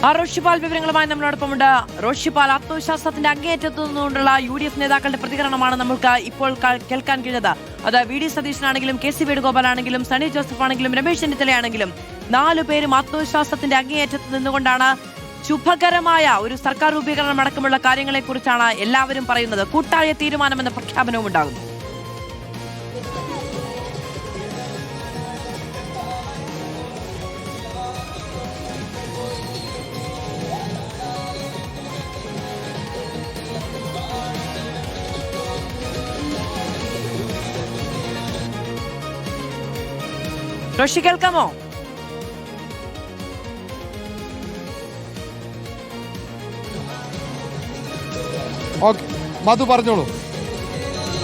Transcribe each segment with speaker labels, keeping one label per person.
Speaker 1: റോഷിപാൽ വിവരങ്ങളുമായി നമ്മളോടൊപ്പമുണ്ട്. റോഷിപാൽ, ആത്മവിശ്വാസത്തിന്റെ അങ്ങേയറ്റത്തു നിന്നുകൊണ്ടുള്ള UDF നേതാക്കളുടെ പ്രതികരണമാണ് നമ്മൾക്ക് ഇപ്പോൾ കേൾക്കാൻ കഴിഞ്ഞത്. അത് VD സതീശനാണെങ്കിലും KC വേണുഗോപാലാണെങ്കിലും സണ്ണി ജോസഫ് ആണെങ്കിലും രമേശ് ചെന്നിത്തലയാണെങ്കിലും 4 പേരും ആത്മവിശ്വാസത്തിന്റെ അങ്ങേയറ്റത്ത് നിന്നുകൊണ്ടാണ് ശുഭകരമായ ഒരു സർക്കാർ രൂപീകരണം അടക്കമുള്ള കാര്യങ്ങളെക്കുറിച്ചാണ് എല്ലാവരും പറയുന്നത്. കൂട്ടായ തീരുമാനമെന്ന പ്രഖ്യാപനവും ഉണ്ടാകുന്നു. റോഷി, കേൾക്കാമോ?
Speaker 2: മധു പറഞ്ഞോളൂ.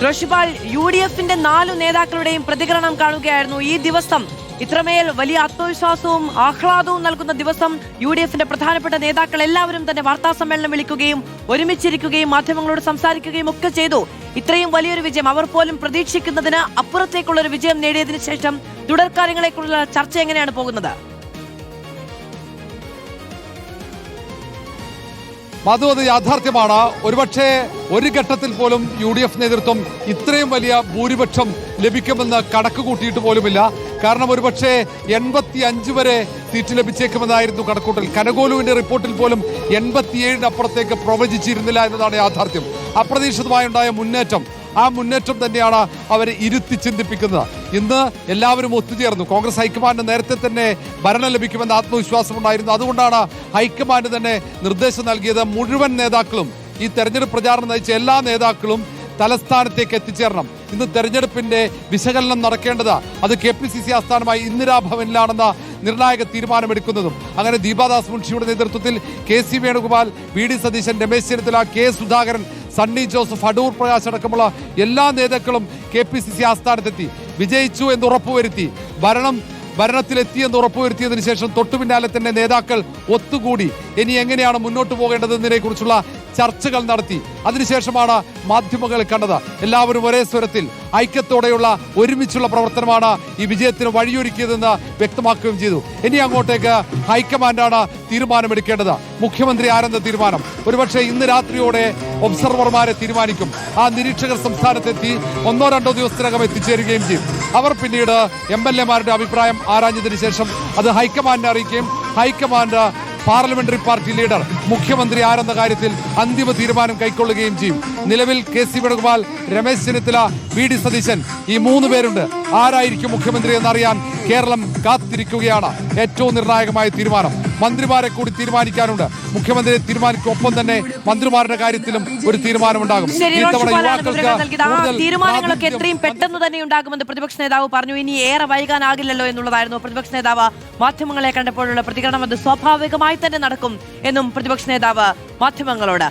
Speaker 1: റോഷിപാൽ, UDFന്റെ 4 നേതാക്കളുടെയും പ്രതികരണം കാണുകയായിരുന്നു. ഈ ദിവസം ഇത്രമേൽ വലിയ ആത്മവിശ്വാസവും ആഹ്ലാദവും നൽകുന്ന ദിവസം UDFന്റെ പ്രധാനപ്പെട്ട നേതാക്കൾ എല്ലാവരും തന്നെ വാർത്താ സമ്മേളനം വിളിക്കുകയും ഒരുമിച്ചിരിക്കുകയും മാധ്യമങ്ങളോട് സംസാരിക്കുകയും ഒക്കെ ചെയ്തു. ഇത്രയും വലിയൊരു വിജയം അവർ പോലും പ്രതീക്ഷിക്കുന്നതിന് അപ്പുറത്തേക്കുള്ള ഒരു വിജയം നേടിയതിനു ശേഷം തുടർകാര്യങ്ങളെക്കുറിച്ചുള്ള ചർച്ച എങ്ങനെയാണ് പോകുന്നത്?
Speaker 2: മധു, അത് യാഥാർത്ഥ്യമാണ്. ഒരുപക്ഷെ ഒരു ഘട്ടത്തിൽ പോലും UDF നേതൃത്വം ഇത്രയും വലിയ ഭൂരിപക്ഷം ലഭിക്കുമെന്ന് കണക്ക് കൂട്ടിയിട്ട് പോലുമില്ല. കാരണം ഒരുപക്ഷെ 85 വരെ സീറ്റ് ലഭിച്ചേക്കുമെന്നായിരുന്നു കണക്കൂട്ടൽ. കനകോലുവിന്റെ റിപ്പോർട്ടിൽ പോലും 87 അപ്പുറത്തേക്ക് പ്രവചിച്ചിരുന്നില്ല എന്നതാണ് യാഥാർത്ഥ്യം. അപ്രതീക്ഷിതമായുണ്ടായ മുന്നേറ്റം, ആ മുന്നേറ്റം തന്നെയാണ് അവരെ ഇരുത്തി ചിന്തിപ്പിക്കുന്നത്. ഇന്ന് എല്ലാവരും ഒത്തുചേർന്നു. കോൺഗ്രസ് ഹൈക്കമാൻഡ് നേരത്തെ തന്നെ ഭരണം ലഭിക്കുമെന്ന് ആത്മവിശ്വാസം ഉണ്ടായിരുന്നു. അതുകൊണ്ടാണ് ഹൈക്കമാൻഡ് തന്നെ നിർദ്ദേശം നൽകിയത്. മുഴുവൻ നേതാക്കളും, ഈ തെരഞ്ഞെടുപ്പ് പ്രചാരണം നയിച്ച എല്ലാ നേതാക്കളും തലസ്ഥാനത്തേക്ക് എത്തിച്ചേരണം. ഇന്ന് തെരഞ്ഞെടുപ്പിന്റെ വിശകലനം നടക്കേണ്ടത് അത് KPCC ആസ്ഥാനമായി ഇന്ദിരാഭവനിലാണെന്ന നിർണായക തീരുമാനമെടുക്കുന്നതും. അങ്ങനെ ദീപാദാസ് മുൻഷിയുടെ നേതൃത്വത്തിൽ KC Venugopal, VD Satheesan, Ramesh Chennithala, K Sudhakaran, Sunny Joseph, Adoor Prakash അടക്കമുള്ള എല്ലാ നേതാക്കളും KPCC ആസ്ഥാനത്തെത്തി. വിജയിച്ചു എന്ന് ഉറപ്പുവരുത്തി, ഭരണത്തിലെത്തിയെന്ന് ഉറപ്പുവരുത്തിയതിനു ശേഷം തൊട്ടു പിന്നാലെ തന്നെ നേതാക്കൾ ഒത്തുകൂടി ഇനി എങ്ങനെയാണ് മുന്നോട്ട് പോകേണ്ടതെന്നതിനെ കുറിച്ചുള്ള ചർച്ചകൾ നടത്തി. അതിനുശേഷമാണ് മാധ്യമങ്ങൾ കണ്ടത്. എല്ലാവരും ഒരേ സ്വരത്തിൽ ഐക്യത്തോടെയുള്ള ഒരുമിച്ചുള്ള പ്രവർത്തനമാണ് ഈ വിജയത്തിന് വഴിയൊരുക്കിയതെന്ന് വ്യക്തമാക്കുകയും ചെയ്തു. ഇനി അങ്ങോട്ടേക്ക് ഹൈക്കമാൻഡാണ് തീരുമാനമെടുക്കേണ്ടത്. മുഖ്യമന്ത്രി ആരെന്ന തീരുമാനം ഒരുപക്ഷെ ഇന്ന് രാത്രിയോടെ ഒബ്സർവർമാരെ തീരുമാനിക്കും. ആ നിരീക്ഷകർ സംസ്ഥാനത്തെത്തി 1-2 ദിവസത്തിനകം എത്തിച്ചേരുകയും ചെയ്യും. അവർ പിന്നീട് MLA-മാരുടെ അഭിപ്രായം ആരാഞ്ഞതിനു ശേഷം അത് ഹൈക്കമാൻഡിനെ അറിയിക്കുകയും ഹൈക്കമാൻഡ് പാർലമെന്ററി പാർട്ടി ലീഡർ മുഖ്യമന്ത്രി ആരെന്ന കാര്യത്തിൽ അന്തിമ തീരുമാനം കൈക്കൊള്ളുകയും ചെയ്യും. നിലവിൽ KC വേണുഗോപാൽ, രമേശ് ചെന്നിത്തല, VD സതീശൻ, ഈ 3 പേരുണ്ട്. ആരായിരിക്കും മുഖ്യമന്ത്രി എന്നറിയാൻ കേരളം കാത്തിരിക്കുകയാണ്. ഏറ്റവും നിർണായകമായ തീരുമാനം. മന്ത്രിമാരെ കൂടി തീരുമാനിക്കാനുണ്ട്. മുഖ്യമന്ത്രിയെ തീരുമാനിക്കും, ഒപ്പം തന്നെ മന്ത്രിമാരുടെ കാര്യത്തിലും ഒരു തീരുമാനമുണ്ടാകും.
Speaker 1: തീരുമാനങ്ങളൊക്കെ എത്രയും പെട്ടെന്ന് തന്നെ ഉണ്ടാകുമെന്ന് പ്രതിപക്ഷ നേതാവ് പറഞ്ഞു. ഇനി ഏറെ വൈകാനാകില്ലല്ലോ എന്നുള്ളതായിരുന്നു പ്രതിപക്ഷ നേതാവ് മാധ്യമങ്ങളെ കണ്ടപ്പോഴുള്ള പ്രതികരണം. അത് സ്വാഭാവികമായി തന്നെ നടക്കും എന്നും പ്രതിപക്ഷ നേതാവ് മാധ്യമങ്ങളോട്